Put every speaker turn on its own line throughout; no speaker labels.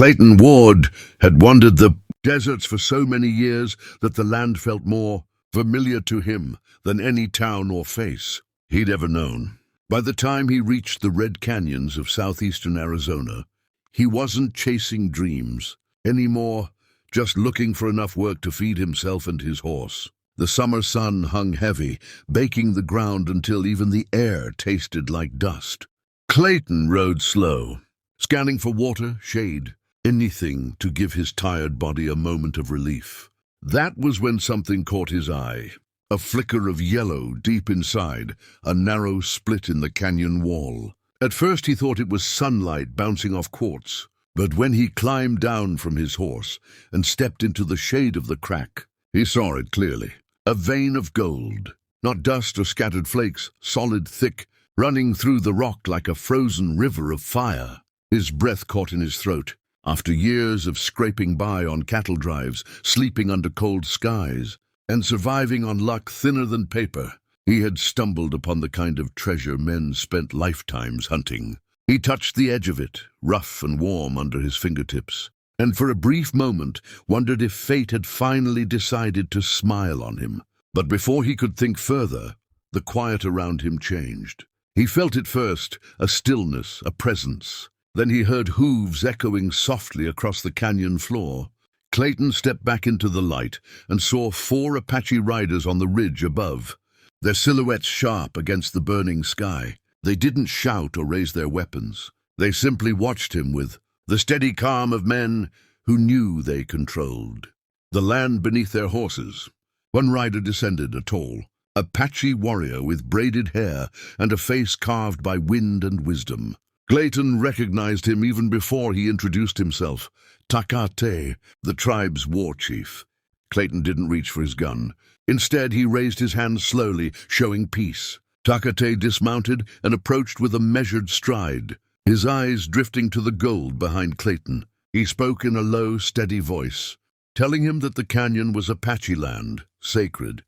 Clayton Ward had wandered the deserts for so many years that the land felt more familiar to him than any town or face he'd ever known. By the time he reached the red canyons of southeastern Arizona, he wasn't chasing dreams anymore, just looking for enough work to feed himself and his horse. The summer sun hung heavy, baking the ground until even the air tasted like dust. Clayton rode slow, scanning for water, shade, anything to give his tired body a moment of relief. That was when something caught his eye. A flicker of yellow deep inside, a narrow split in the canyon wall. At first he thought it was sunlight bouncing off quartz, but when he climbed down from his horse and stepped into the shade of the crack, he saw it clearly. A vein of gold, not dust or scattered flakes, solid, thick, running through the rock like a frozen river of fire. His breath caught in his throat. After years of scraping by on cattle drives, sleeping under cold skies, and surviving on luck thinner than paper, he had stumbled upon the kind of treasure men spent lifetimes hunting. He touched the edge of it, rough and warm under his fingertips, and for a brief moment wondered if fate had finally decided to smile on him. But before he could think further, the quiet around him changed. He felt at first a stillness, a presence. Then he heard hooves echoing softly across the canyon floor. Clayton stepped back into the light and saw 4 Apache riders on the ridge above, their silhouettes sharp against the burning sky. They didn't shout or raise their weapons. They simply watched him with the steady calm of men who knew they controlled the land beneath their horses. One rider descended, a tall Apache warrior with braided hair and a face carved by wind and wisdom. Clayton recognized him even before he introduced himself. Takate, the tribe's war chief. Clayton didn't reach for his gun. Instead, he raised his hand slowly, showing peace. Takate dismounted and approached with a measured stride, his eyes drifting to the gold behind Clayton. He spoke in a low, steady voice, telling him that the canyon was Apache land, sacred,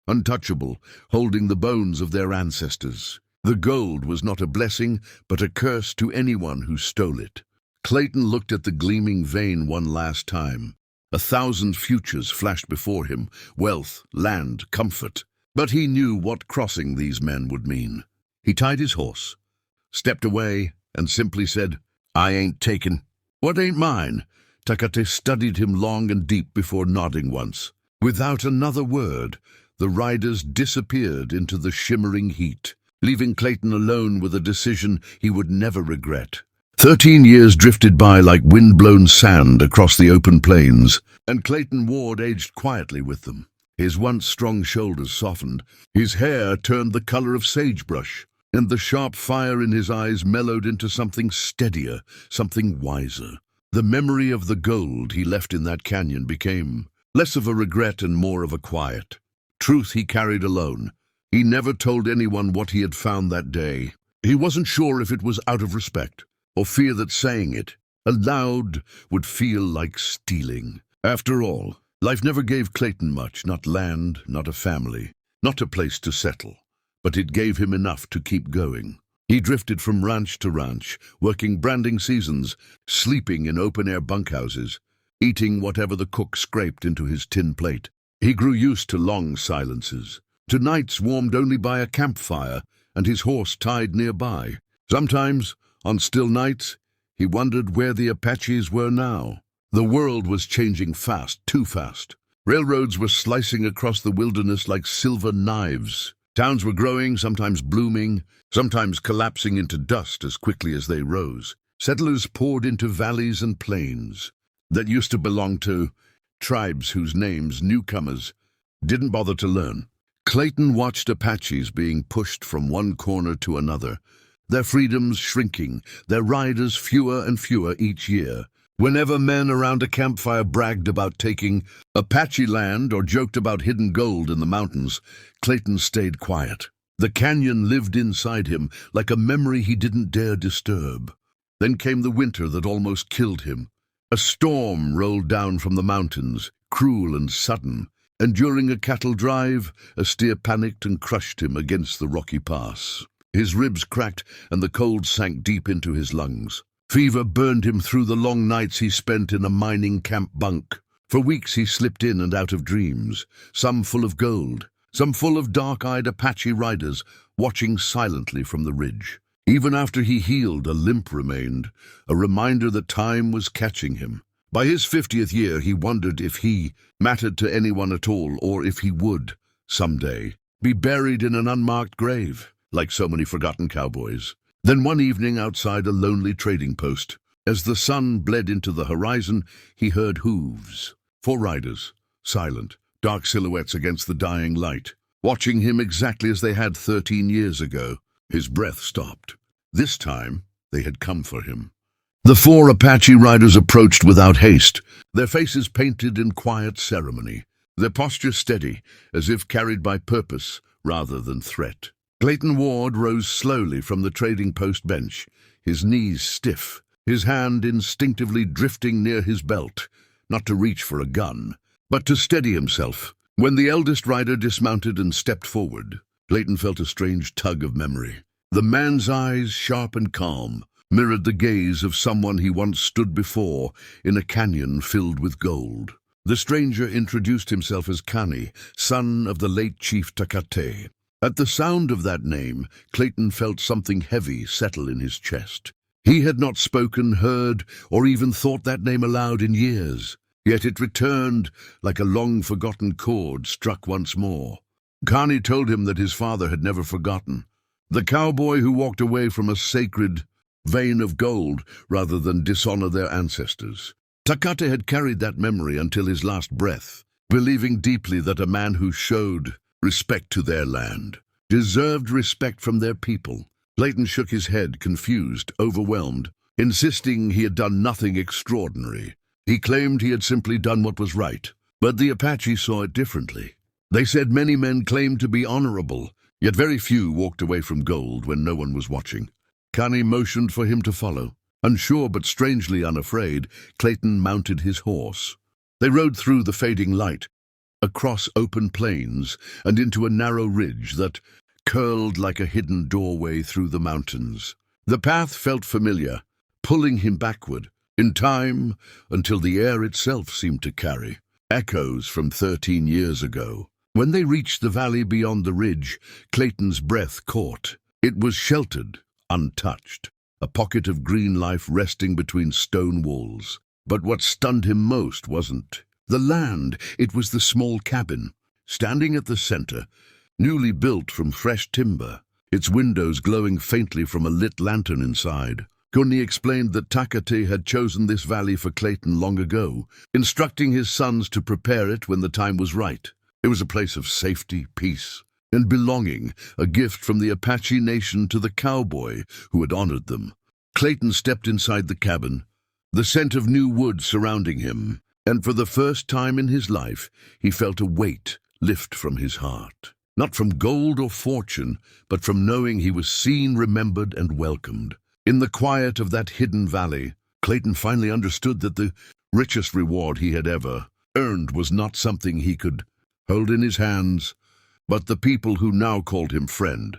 untouchable, holding the bones of their ancestors. The gold was not a blessing, but a curse to anyone who stole it. Clayton looked at the gleaming vein one last time. 1,000 futures flashed before him, wealth, land, comfort. But he knew what crossing these men would mean. He tied his horse, stepped away, and simply said, "I ain't taken." "What ain't mine?" Takate studied him long and deep before nodding once. Without another word, the riders disappeared into the shimmering heat, leaving Clayton alone with a decision he would never regret. 13 years drifted by like wind-blown sand across the open plains, and Clayton Ward aged quietly with them. His once strong shoulders softened, his hair turned the color of sagebrush, and the sharp fire in his eyes mellowed into something steadier, something wiser. The memory of the gold he left in that canyon became less of a regret and more of a quiet truth he carried alone. He never told anyone what he had found that day. He wasn't sure if it was out of respect, or fear that saying it aloud would feel like stealing. After all, life never gave Clayton much, not land, not a family, not a place to settle. But it gave him enough to keep going. He drifted from ranch to ranch, working branding seasons, sleeping in open-air bunkhouses, eating whatever the cook scraped into his tin plate. He grew used to long silences, to nights warmed only by a campfire and his horse tied nearby. Sometimes, on still nights, he wondered where the Apaches were now. The world was changing fast, too fast. Railroads were slicing across the wilderness like silver knives. Towns were growing, sometimes blooming, sometimes collapsing into dust as quickly as they rose. Settlers poured into valleys and plains that used to belong to tribes whose names newcomers didn't bother to learn. Clayton watched Apaches being pushed from one corner to another, their freedoms shrinking, their riders fewer and fewer each year. Whenever men around a campfire bragged about taking Apache land or joked about hidden gold in the mountains, Clayton stayed quiet. The canyon lived inside him like a memory he didn't dare disturb. Then came the winter that almost killed him. A storm rolled down from the mountains, cruel and sudden, and during a cattle drive, a steer panicked and crushed him against the rocky pass. His ribs cracked and the cold sank deep into his lungs. Fever burned him through the long nights he spent in a mining camp bunk. For weeks he slipped in and out of dreams, some full of gold, some full of dark-eyed Apache riders watching silently from the ridge. Even after he healed, a limp remained, a reminder that time was catching him. By his 50th year, he wondered if he mattered to anyone at all, or if he would, someday, be buried in an unmarked grave, like so many forgotten cowboys. Then one evening outside a lonely trading post, as the sun bled into the horizon, he heard hooves. 4 riders, silent, dark silhouettes against the dying light, watching him exactly as they had 13 years ago. His breath stopped. This time, they had come for him. The 4 Apache riders approached without haste, their faces painted in quiet ceremony, their posture steady, as if carried by purpose rather than threat. Clayton Ward rose slowly from the trading post bench, his knees stiff, his hand instinctively drifting near his belt, not to reach for a gun, but to steady himself. When the eldest rider dismounted and stepped forward, Clayton felt a strange tug of memory. The man's eyes, sharp and calm, mirrored the gaze of someone he once stood before in a canyon filled with gold. The stranger introduced himself as Kani, son of the late Chief Takate. At the sound of that name, Clayton felt something heavy settle in his chest. He had not spoken, heard, or even thought that name aloud in years, yet it returned like a long-forgotten chord struck once more. Kani told him that his father had never forgotten, the cowboy who walked away from a sacred vein of gold rather than dishonor their ancestors. Takate had carried that memory until his last breath, believing deeply that a man who showed respect to their land deserved respect from their people. Clayton shook his head, confused, overwhelmed, insisting he had done nothing extraordinary. He claimed he had simply done what was right, but the Apache saw it differently. They said many men claimed to be honorable, yet very few walked away from gold when no one was watching. Kani motioned for him to follow. Unsure but strangely unafraid, Clayton mounted his horse. They rode through the fading light, across open plains and into a narrow ridge that curled like a hidden doorway through the mountains. The path felt familiar, pulling him backward, in time, until the air itself seemed to carry echoes from 13 years ago. When they reached the valley beyond the ridge, Clayton's breath caught. It was sheltered, untouched, a pocket of green life resting between stone walls. But what stunned him most wasn't the land. It was the small cabin, standing at the center, newly built from fresh timber, its windows glowing faintly from a lit lantern inside. Kuni explained that Takate had chosen this valley for Clayton long ago, instructing his sons to prepare it when the time was right. It was a place of safety, peace, and belonging, a gift from the Apache nation to the cowboy who had honored them. Clayton stepped inside the cabin, the scent of new wood surrounding him, and for the first time in his life, he felt a weight lift from his heart. Not from gold or fortune, but from knowing he was seen, remembered, and welcomed. In the quiet of that hidden valley, Clayton finally understood that the richest reward he had ever earned was not something he could hold in his hands, but the people who now called him friend.